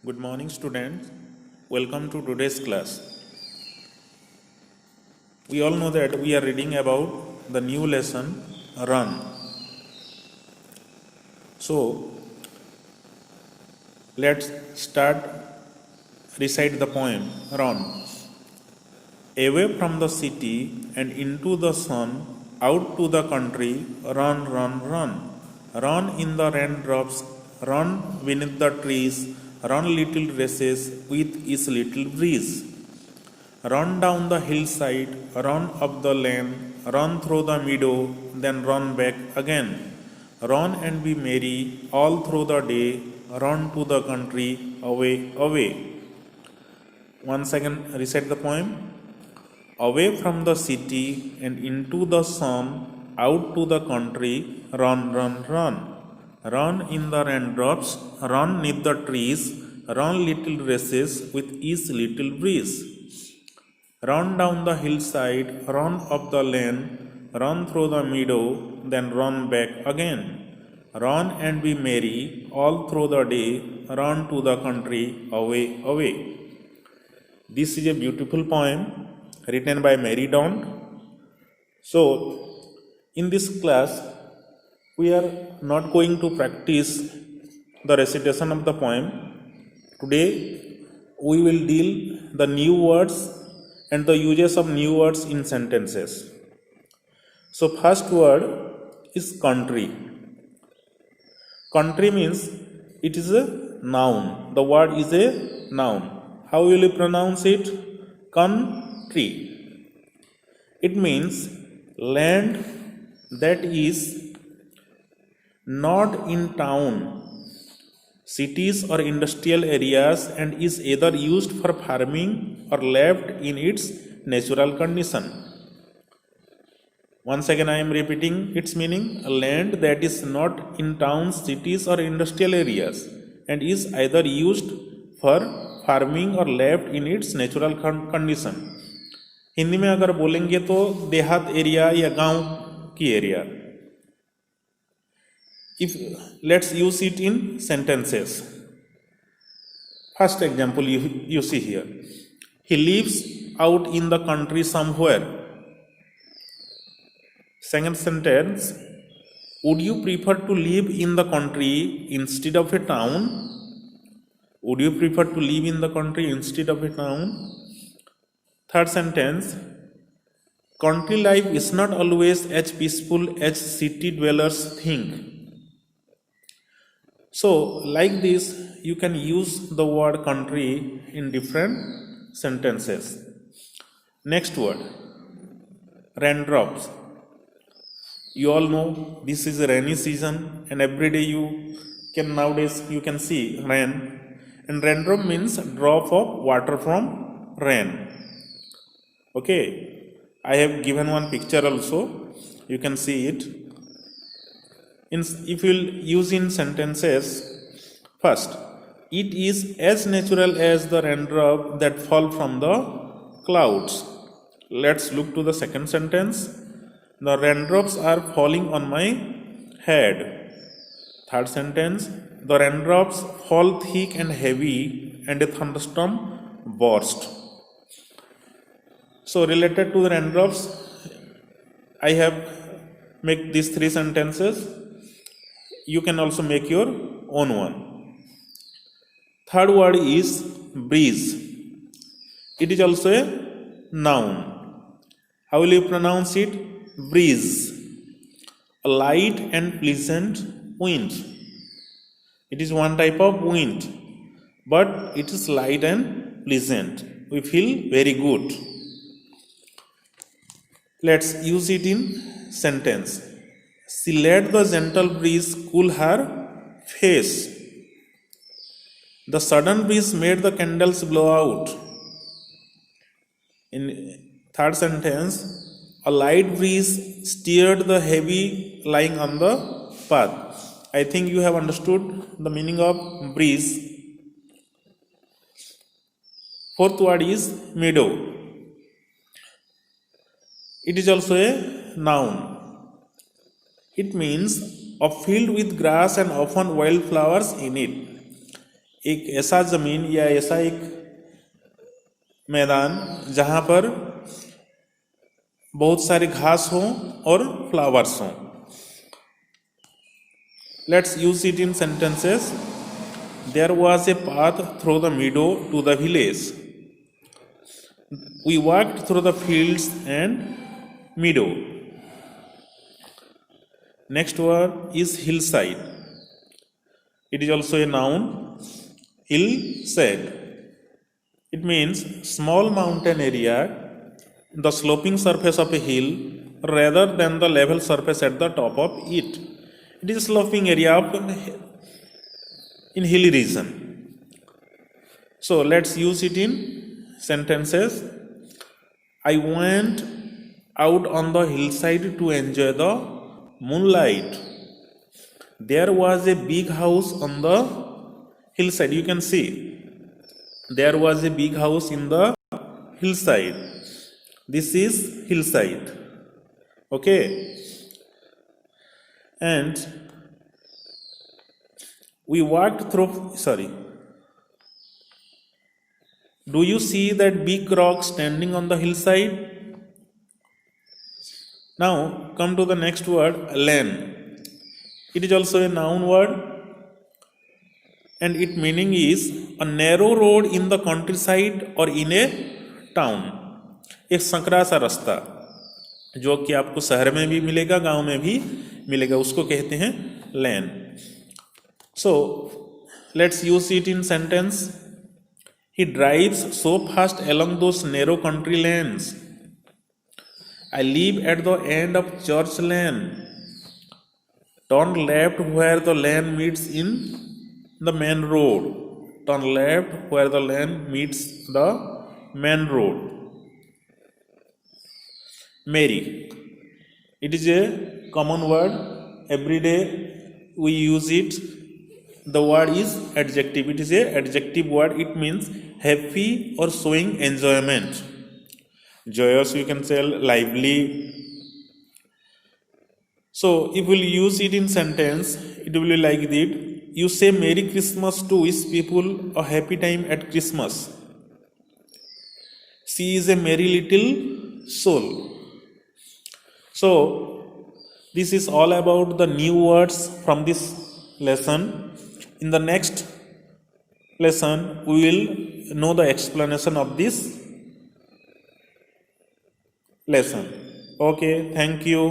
Good morning, students. Welcome to today's class. We all know that we are reading about the new lesson, Run. So, let's start recite the poem, Run. Away from the city and into the sun, out to the country, run, run, run. Run in the raindrops, run beneath the trees, run little races with each little breeze. Run down the hillside, run up the lane, run through the meadow, then run back again. Run and be merry all through the day, run to the country, away, away. Once again, recite the poem. Away from the city and into the sun, out to the country, run, run, run. Run in the raindrops, run neath the trees, run little races with each little breeze. Run down the hillside, run up the lane, run through the meadow, then run back again. Run and be merry all through the day, run to the country, away, away. This is a beautiful poem written by Mary Daunt. So, in this class, we are not going to practice the recitation of the poem. Today, we will deal the new words and the uses of new words in sentences. So, first word is country. Country means it is a noun. The word is a noun. How will you pronounce it? Country. It means land that is not in town, cities or industrial areas and is either used for farming or left in its natural condition. Once again I am repeating its meaning, a land that is not in towns, cities or industrial areas and is either used for farming और left in its natural condition. Hindi में अगर बोलेंगे तो देहात area या गांव की area. If let's use it in sentences. First example you see here. He lives out in the country somewhere. Second sentence, would you prefer to live in the country instead of a town? Would you prefer to live in the country instead of a town? Third sentence, country life is not always as peaceful as city dwellers think. So, like this, you can use the word country in different sentences. Next word, raindrops. You all know this is a rainy season and every day nowadays you can see rain. And raindrop means drop of water from rain. Okay, I have given one picture also. You can see it. If you will use in sentences, first, it is as natural as the raindrop that fall from the clouds. Let's look to the second sentence. The raindrops are falling on my head. Third sentence, the raindrops fall thick and heavy and a thunderstorm burst. So related to the raindrops, I have make these three sentences. You can also make your own one. Third word is breeze. It is also a noun. How will you pronounce it? Breeze. A light and pleasant wind. It is one type of wind, but it is light and pleasant. We feel very good. Let's use it in sentence. She let the gentle breeze cool her face. The sudden breeze made the candles blow out. In third sentence, a light breeze stirred the heavy lying on the path. I think you have understood the meaning of breeze. Fourth word is meadow. It is also a noun. It means a field with grass and often wildflowers in it. एक ऐसा जमीन या ऐसा एक मैदान जहां पर बहुत सारे घास हों और फ्लावर्स हों. Let's use it in sentences. There was a path through the meadow to the village. We walked through the fields and meadow. Next word is hillside. It is also a noun. Hillside. It means small mountain area, the sloping surface of a hill rather than the level surface at the top of it. It is a sloping area in hilly region. So let's use it in sentences. I went out on the hillside to enjoy the moonlight. There was a big house on the hillside. You can see there was a big house in the hillside. This is hillside. Okay. And we walked through, do you see that big rock standing on the hillside? Now come to the next word, lane. It is also a noun word and its meaning is a narrow road in the countryside or in a town. एक संकरा सा रास्ता जो कि आपको शहर में भी मिलेगा, गांव में भी मिलेगा, उसको कहते हैं lane. So let's use it in sentence. He drives so fast along those narrow country lanes. I live at the end of church lane. Turn left where the lane meets in the main road. Turn left where the lane meets the main road. Merry. It is a common word. Every day we use it. The word is adjective. It is a adjective word. It means happy or showing enjoyment. Joyous, you can say lively. So if we will use it in sentence, it will be like that. You say Merry Christmas to wish people a happy time at Christmas. She is a merry little soul. So this is all about the new words from this lesson. In the next lesson we will know the explanation of this lesson. Okay, thank you.